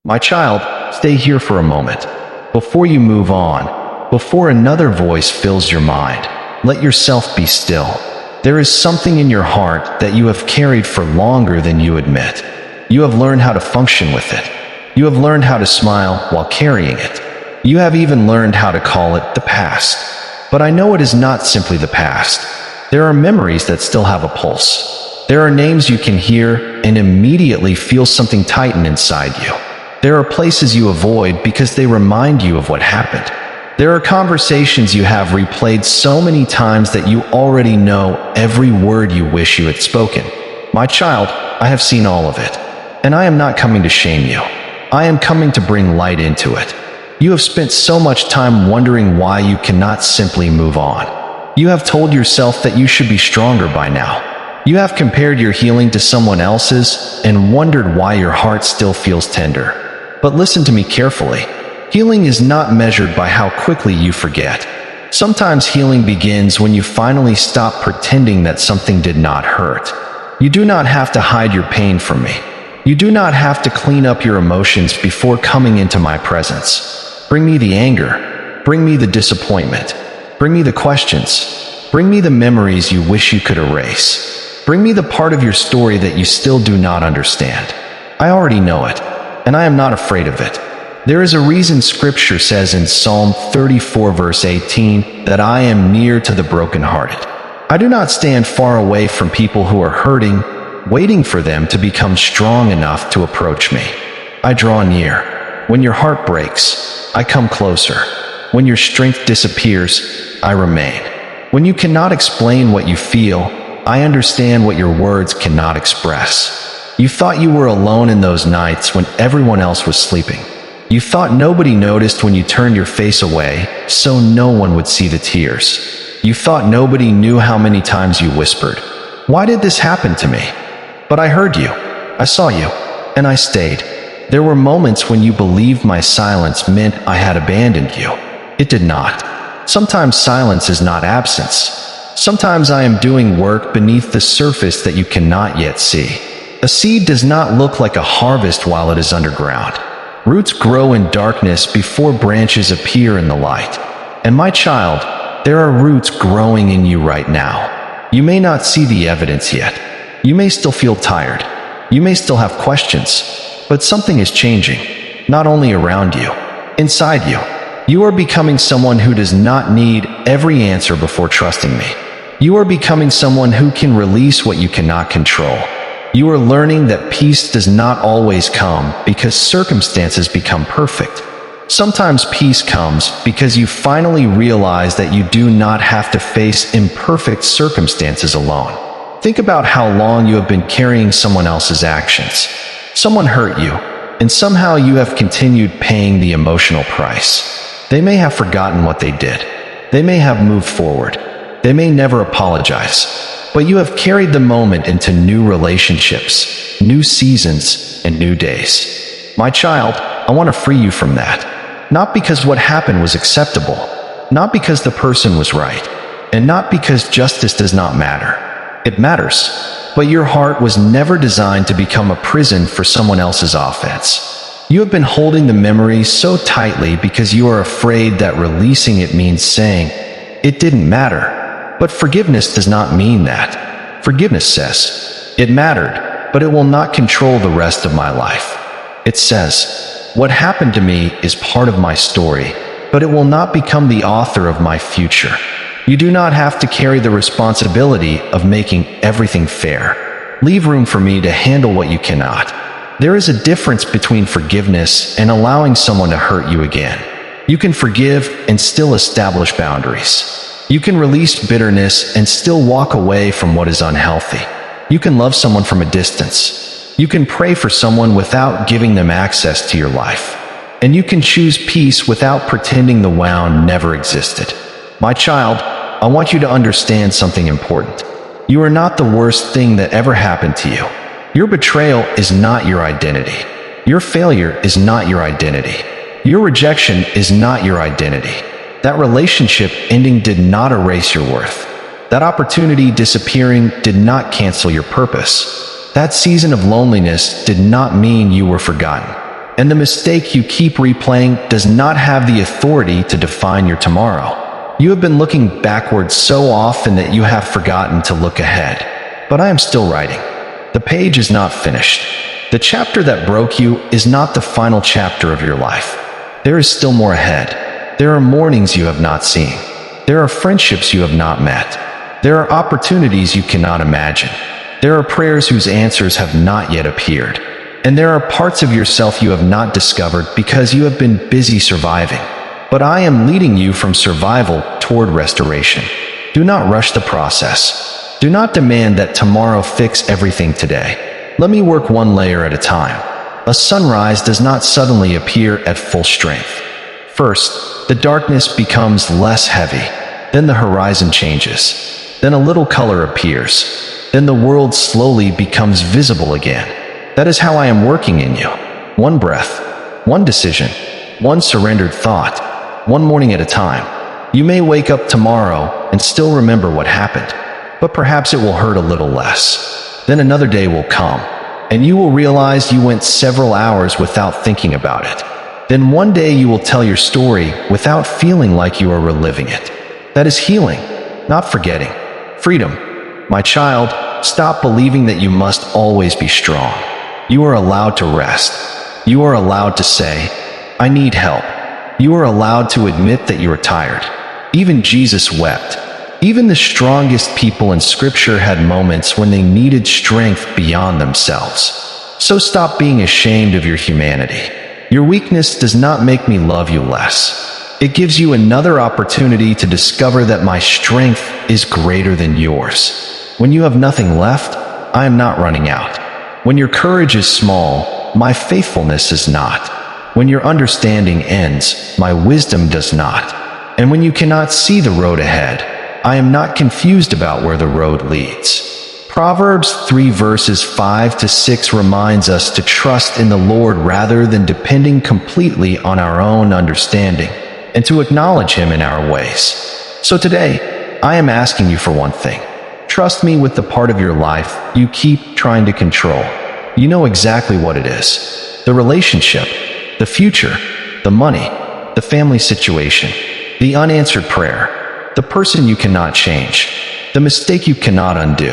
My child, stay here for a moment. Before you move on, before another voice fills your mind, let yourself be still. There is something in your heart that you have carried for longer than you admit. You have learned how to function with it. You have learned how to smile while carrying it. You have even learned how to call it the past. But I know it is not simply the past. There are memories that still have a pulse. There are names you can hear and immediately feel something tighten inside you. There are places you avoid because they remind you of what happened. There are conversations you have replayed so many times that you already know every word you wish you had spoken. My child, I have seen all of it, and I am not coming to shame you. I am coming to bring light into it. You have spent so much time wondering why you cannot simply move on. You have told yourself that you should be stronger by now. You have compared your healing to someone else's and wondered why your heart still feels tender. But listen to me carefully. Healing is not measured by how quickly you forget. Sometimes healing begins when you finally stop pretending that something did not hurt. You do not have to hide your pain from me. You do not have to clean up your emotions before coming into my presence. Bring me the anger. Bring me the disappointment. Bring me the questions. Bring me the memories you wish you could erase. Bring me the part of your story that you still do not understand. I already know it, and I am not afraid of it. There is a reason Scripture says in Psalm 34 verse 18 that I am near to the brokenhearted. I do not stand far away from people who are hurting, waiting for them to become strong enough to approach me. I draw near. When your heart breaks, I come closer. When your strength disappears, I remain. When you cannot explain what you feel, I understand what your words cannot express. You thought you were alone in those nights when everyone else was sleeping. You thought nobody noticed when you turned your face away, so no one would see the tears. You thought nobody knew how many times you whispered, "Why did this happen to me?" But I heard you, I saw you, and I stayed. There were moments when you believed my silence meant I had abandoned you. It did not. Sometimes silence is not absence. Sometimes I am doing work beneath the surface that you cannot yet see. A seed does not look like a harvest while it is underground. Roots grow in darkness before branches appear in the light. And my child, there are roots growing in you right now. You may not see the evidence yet. You may still feel tired. You may still have questions. But something is changing, not only around you, inside you. You are becoming someone who does not need every answer before trusting me. You are becoming someone who can release what you cannot control. You are learning that peace does not always come because circumstances become perfect. Sometimes peace comes because you finally realize that you do not have to face imperfect circumstances alone. Think about how long you have been carrying someone else's actions. Someone hurt you, and somehow you have continued paying the emotional price. They may have forgotten what they did. They may have moved forward. They may never apologize. But you have carried the moment into new relationships, new seasons, and new days. My child, I want to free you from that. Not because what happened was acceptable, not because the person was right, and not because justice does not matter. It matters. But your heart was never designed to become a prison for someone else's offense. You have been holding the memory so tightly because you are afraid that releasing it means saying, "It didn't matter." But forgiveness does not mean that. Forgiveness says, "It mattered, but it will not control the rest of my life." It says, "What happened to me is part of my story, but it will not become the author of my future." You do not have to carry the responsibility of making everything fair. Leave room for me to handle what you cannot. There is a difference between forgiveness and allowing someone to hurt you again. You can forgive and still establish boundaries. You can release bitterness and still walk away from what is unhealthy. You can love someone from a distance. You can pray for someone without giving them access to your life. And you can choose peace without pretending the wound never existed. My child, I want you to understand something important. You are not the worst thing that ever happened to you. Your betrayal is not your identity. Your failure is not your identity. Your rejection is not your identity. That relationship ending did not erase your worth. That opportunity disappearing did not cancel your purpose. That season of loneliness did not mean you were forgotten. And the mistake you keep replaying does not have the authority to define your tomorrow. You have been looking backwards so often that you have forgotten to look ahead. But I am still writing. The page is not finished. The chapter that broke you is not the final chapter of your life. There is still more ahead. There are mornings you have not seen. There are friendships you have not met. There are opportunities you cannot imagine. There are prayers whose answers have not yet appeared. And there are parts of yourself you have not discovered because you have been busy surviving. But I am leading you from survival toward restoration. Do not rush the process. Do not demand that tomorrow fix everything today. Let me work one layer at a time. A sunrise does not suddenly appear at full strength. First, the darkness becomes less heavy. Then the horizon changes. Then a little color appears. Then the world slowly becomes visible again. That is how I am working in you. One breath, one decision, one surrendered thought, one morning at a time. You may wake up tomorrow and still remember what happened, but perhaps it will hurt a little less. Then another day will come, and you will realize you went several hours without thinking about it. Then one day you will tell your story without feeling like you are reliving it. That is healing, not forgetting. Freedom. My child, stop believing that you must always be strong. You are allowed to rest. You are allowed to say, I need help. You are allowed to admit that you are tired. Even Jesus wept. Even the strongest people in Scripture had moments when they needed strength beyond themselves. So stop being ashamed of your humanity. Your weakness does not make me love you less. It gives you another opportunity to discover that my strength is greater than yours. When you have nothing left, I am not running out. When your courage is small, my faithfulness is not. When your understanding ends, my wisdom does not. And when you cannot see the road ahead, I am not confused about where the road leads. Proverbs 3 verses 5 to 6 reminds us to trust in the Lord rather than depending completely on our own understanding, and to acknowledge Him in our ways. So today, I am asking you for one thing. Trust me with the part of your life you keep trying to control. You know exactly what it is. The relationship, the future, the money, the family situation, the unanswered prayer, the person you cannot change, the mistake you cannot undo.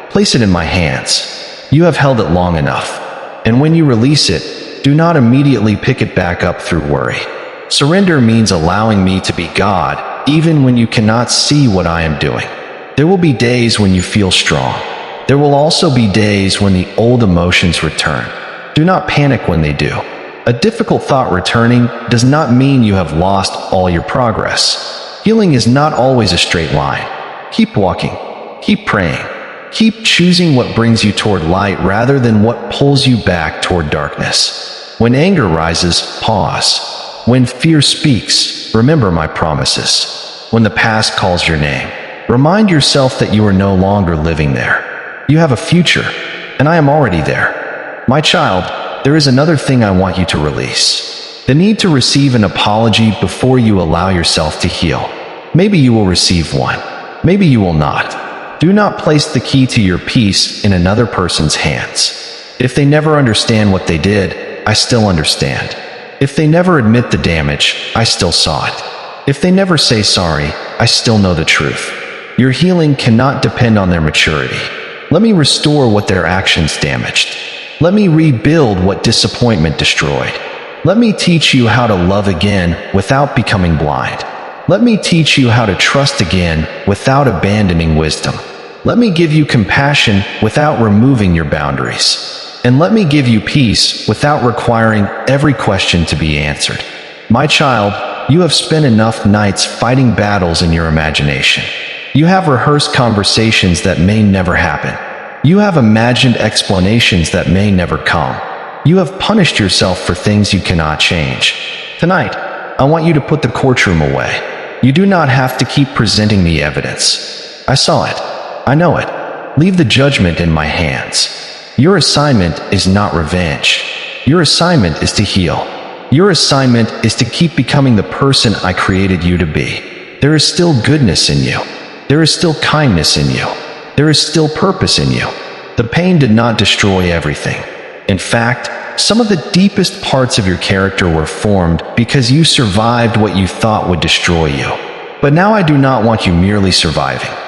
Place it in my hands. You have held it long enough. And when you release it, do not immediately pick it back up through worry. Surrender means allowing me to be God, even when you cannot see what I am doing. There will be days when you feel strong. There will also be days when the old emotions return. Do not panic when they do. A difficult thought returning does not mean you have lost all your progress. Healing is not always a straight line. Keep walking. Keep praying. Keep choosing what brings you toward light rather than what pulls you back toward darkness. When anger rises, pause. When fear speaks, remember my promises. When the past calls your name, remind yourself that you are no longer living there. You have a future, and I am already there. My child, there is another thing I want you to release. The need to receive an apology before you allow yourself to heal. Maybe you will receive one. Maybe you will not. Do not place the key to your peace in another person's hands. If they never understand what they did, I still understand. If they never admit the damage, I still saw it. If they never say sorry, I still know the truth. Your healing cannot depend on their maturity. Let me restore what their actions damaged. Let me rebuild what disappointment destroyed. Let me teach you how to love again without becoming blind. Let me teach you how to trust again without abandoning wisdom. Let me give you compassion without removing your boundaries. And let me give you peace without requiring every question to be answered. My child, you have spent enough nights fighting battles in your imagination. You have rehearsed conversations that may never happen. You have imagined explanations that may never come. You have punished yourself for things you cannot change. Tonight, I want you to put the courtroom away. You do not have to keep presenting me evidence. I saw it. I know it. Leave the judgment in my hands. Your assignment is not revenge. Your assignment is to heal. Your assignment is to keep becoming the person I created you to be. There is still goodness in you. There is still kindness in you. There is still purpose in you. The pain did not destroy everything. In fact, some of the deepest parts of your character were formed because you survived what you thought would destroy you. But now I do not want you merely surviving.